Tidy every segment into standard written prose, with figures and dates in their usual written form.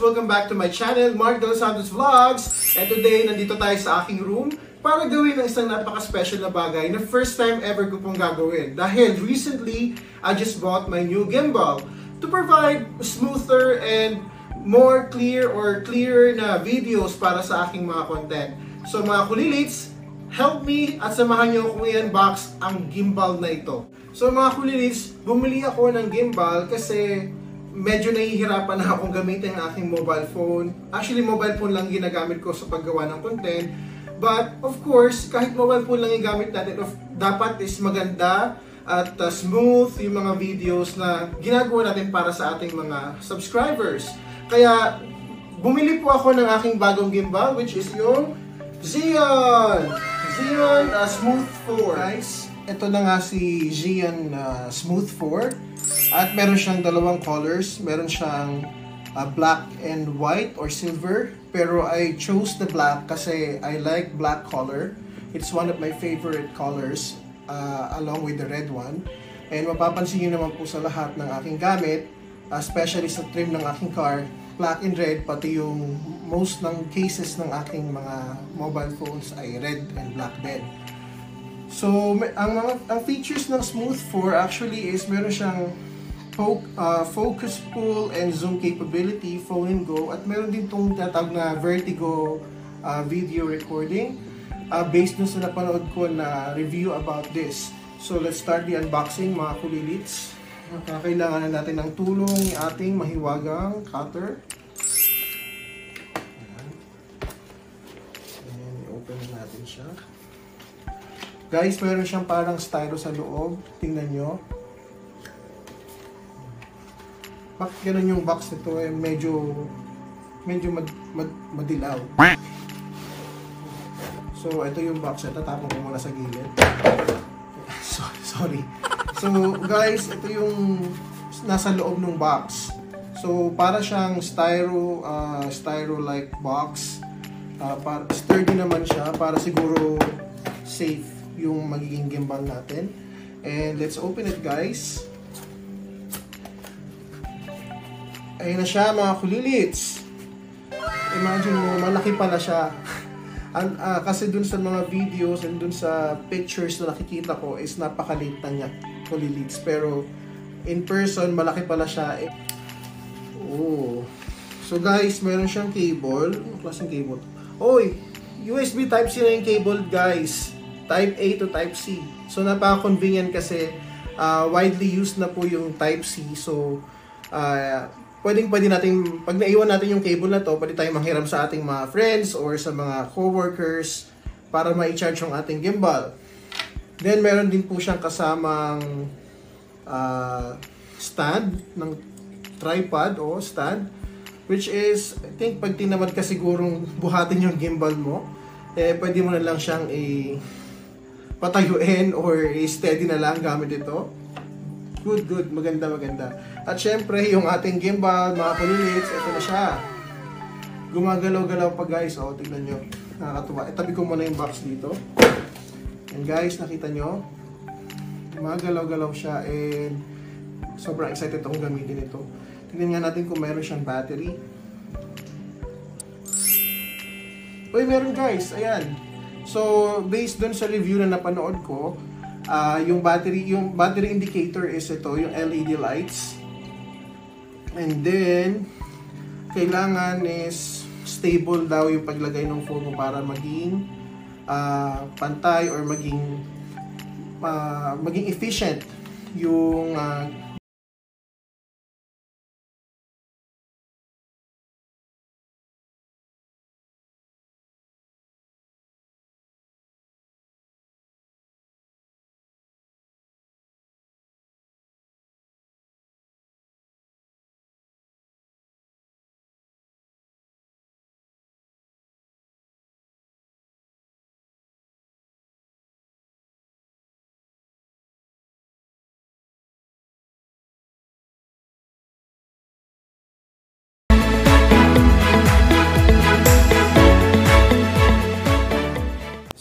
Welcome back to my channel, Mark De Los Santos Vlogs. And today, nandito tayo sa aking room para gawin ang isang napaka-special na bagay na first time ever ko pong gagawin. Dahil recently, I just bought my new gimbal to provide smoother and more clearer na videos para sa aking mga content. So mga kulilits, help me at samahan nyo kung i-unbox ang gimbal na ito. So mga kulilits, bumili ako ng gimbal kasi medyo nahihirapan na akong gamitin ang aking mobile phone. Actually, mobile phone lang ginagamit ko sa paggawa ng content. But of course, kahit mobile phone lang i-gamit natin, dapat is maganda at smooth yung mga videos na ginagawa natin para sa ating mga subscribers. Kaya bumili po ako ng aking bagong gimbal, which is yung Xion Smooth 4. Guys, ito na nga si Xion Smooth 4. At meron siyang dalawang colors. Meron siyang black and white or silver. Pero I chose the black kasi I like black color. It's one of my favorite colors along with the red one. And mapapansin nyo naman po sa lahat ng aking gamit, especially sa trim ng aking car, black and red, pati yung most ng cases ng aking mga mobile phones ay red and black din. So, ang features ng Smooth 4 actually is meron siyang focus pull and zoom capability, phone and go, at meron din itong tatawag na vertigo video recording based dun sa napanood ko na review about this. So, let's start the unboxing mga kulilits. Kailangan na natin ng tulong yung ating mahiwagang cutter. Ayan, i-open natin siya. Guys, meron siyang parang styro sa loob. Tingnan nyo. Bakit ganun yung box nito? Medyo madilaw. So, ito yung box. Tatapon ko muna sa gilid. Sorry. So, guys, ito yung nasa loob ng box. So, para siyang styro-like box. Sturdy naman siya para siguro safe yung magiging gimbal natin. And let's open it, guys. Ayun na siya mga kulilits. Imagine mo, malaki pala siya. Kasi dun sa mga videos and dun sa pictures na nakikita ko is napakaliit na niya, kulilits. Pero in person, malaki pala siya. Oh. So guys, meron siyang cable. Anong klaseng cable? Oy! USB Type-C na yung cable, guys. Type A to Type C. So, napaka-convenient kasi widely used na po yung Type C. So, pwede natin, pag naiwan natin yung cable na to, pwede tayong manghiram sa ating mga friends or sa mga co-workers para ma-charge yung ating gimbal. Then, meron din po siyang kasamang stand ng tripod o stand, which is, I think, pag tinamad ka sigurong buhatin yung gimbal mo, pwede mo na lang siyang patayuin or steady na lang gamit ito. Good, maganda. At syempre, yung ating gimbal, mga kulilits, ito na siya. Gumagalaw-galaw pa, guys. O, tignan nyo. Nakakatuwa. Itabi ko muna yung box dito. And guys, nakita nyo, gumagalaw-galaw siya and sobrang excited akong gamitin ito. Tignan nga natin kung meron siyang battery. Uy, meron, guys. Ayan. So, based dun sa review na napanood ko, yung battery indicator is ito, yung LED lights. And then, kailangan is stable daw yung paglagay ng phone mo para maging pantay or maging efficient yung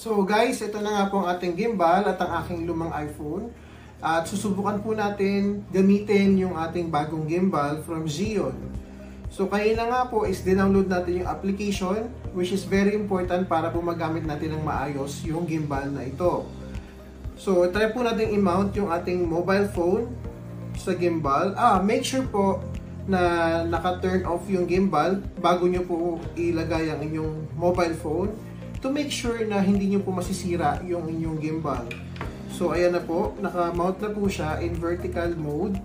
So guys, ito na nga po ang ating gimbal at ang aking lumang iPhone. At susubukan po natin gamitin yung ating bagong gimbal from Xion. So kanina nga po is dinownload natin yung application, which is very important para po magamit natin ng maayos yung gimbal na ito. So try po natin i-mount yung ating mobile phone sa gimbal. Make sure po na naka-turn off yung gimbal bago nyo po ilagay ang inyong mobile phone to make sure na hindi nyo po masisira yung inyong gimbal. So ayan na po, naka-mount na po siya in vertical mode.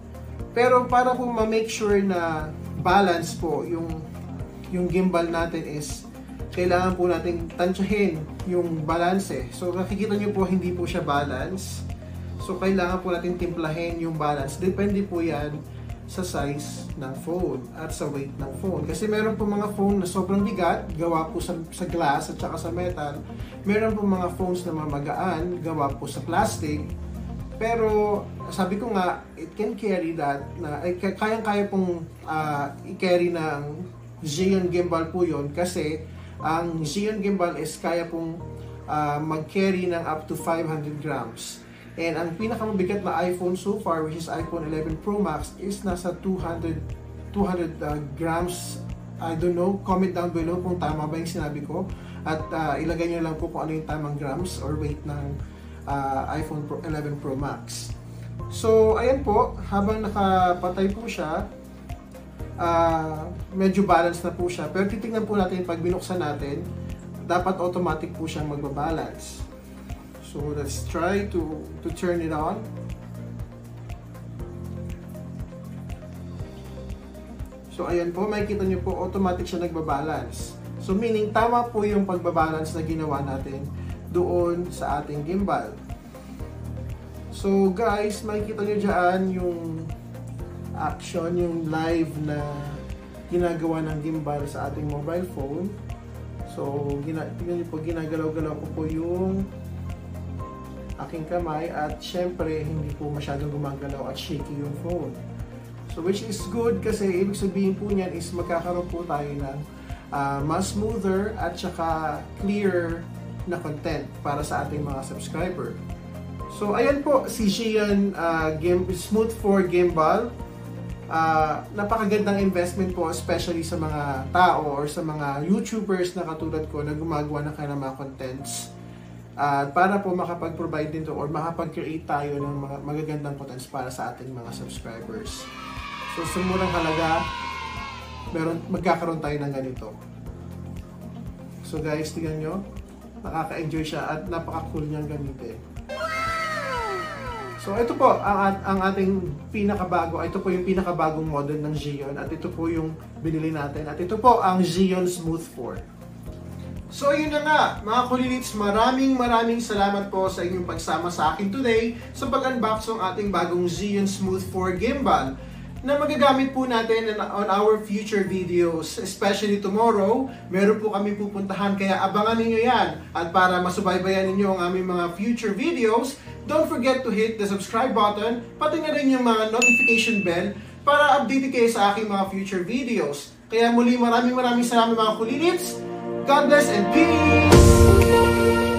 Pero para po ma-make sure na balance po yung gimbal natin is kailangan po nating tansyahin yung balance eh. So nakikita nyo po hindi po siya balance. So kailangan po natin timplahin yung balance. Depende po yan sa size ng phone at sa weight ng phone. Kasi meron po mga phone na sobrang bigat, gawa po sa glass at saka sa metal. Meron po mga phones na mamagaan, gawa po sa plastic. Pero sabi ko nga, it can carry that, na kayang-kaya pong i-carry ng Xeon gimbal po yon kasi ang Xeon gimbal is kaya pong mag-carry ng up to 500 grams. And ang pinakamabigat na iPhone so far, which is iPhone 11 Pro Max, is nasa 200 grams. I don't know, comment down below kung tama ba yung sinabi ko. At ilagay nyo lang po kung ano yung tamang grams or weight ng iPhone 11 Pro Max. So, ayan po, habang nakapatay po siya, medyo balance na po siya. Pero titignan po natin pag binuksan natin, dapat automatic po siyang magbabalance. So, let's try to turn it on. So, ayan po, makikita nyo po, automatic siya nagbabalance. So, meaning, tama po yung pagbabalance na ginawa natin doon sa ating gimbal. So, guys, makikita nyo dyan yung action, yung live na ginagawa ng gimbal sa ating mobile phone. So, tingnan nyo po, ginagalaw-galaw ko po yung aking kamay at syempre hindi po masyadong gumagalaw at shaky yung phone. So which is good kasi ibig sabihin po niyan is magkakaroon po tayo ng mas smoother at saka clear na content para sa ating mga subscriber. So ayan po si Xeon Smooth 4 Gimbal. Napakagandang investment po especially sa mga tao or sa mga YouTubers na katulad ko na gumagawa ng kanilang mga contents. Para po makapag-provide din to or makapag-create tayo ng mga magagandang contents para sa ating mga subscribers. So sa murang halaga, magkakaroon tayo ng ganito. So guys, tingnan nyo, nakaka-enjoy siya at napaka-cool niyang gamitin. So ito po ang ating pinakabago, ito po yung pinakabagong model ng Xeon at ito po yung binili natin at ito po ang Xeon Smooth 4. So yun na nga, mga Kulilits, maraming salamat po sa inyong pagsama sa akin today sa pag-unbox ng ating bagong Xeon Smooth 4 Gimbal na magagamit po natin on our future videos, especially tomorrow. Meron po kami pupuntahan kaya abangan niyo yan. At para masubaybayan ninyo ang aming mga future videos, don't forget to hit the subscribe button, pati na rin yung mga notification bell para update kayo sa aking mga future videos. Kaya muli maraming salamat mga Kulilits. God bless and peace!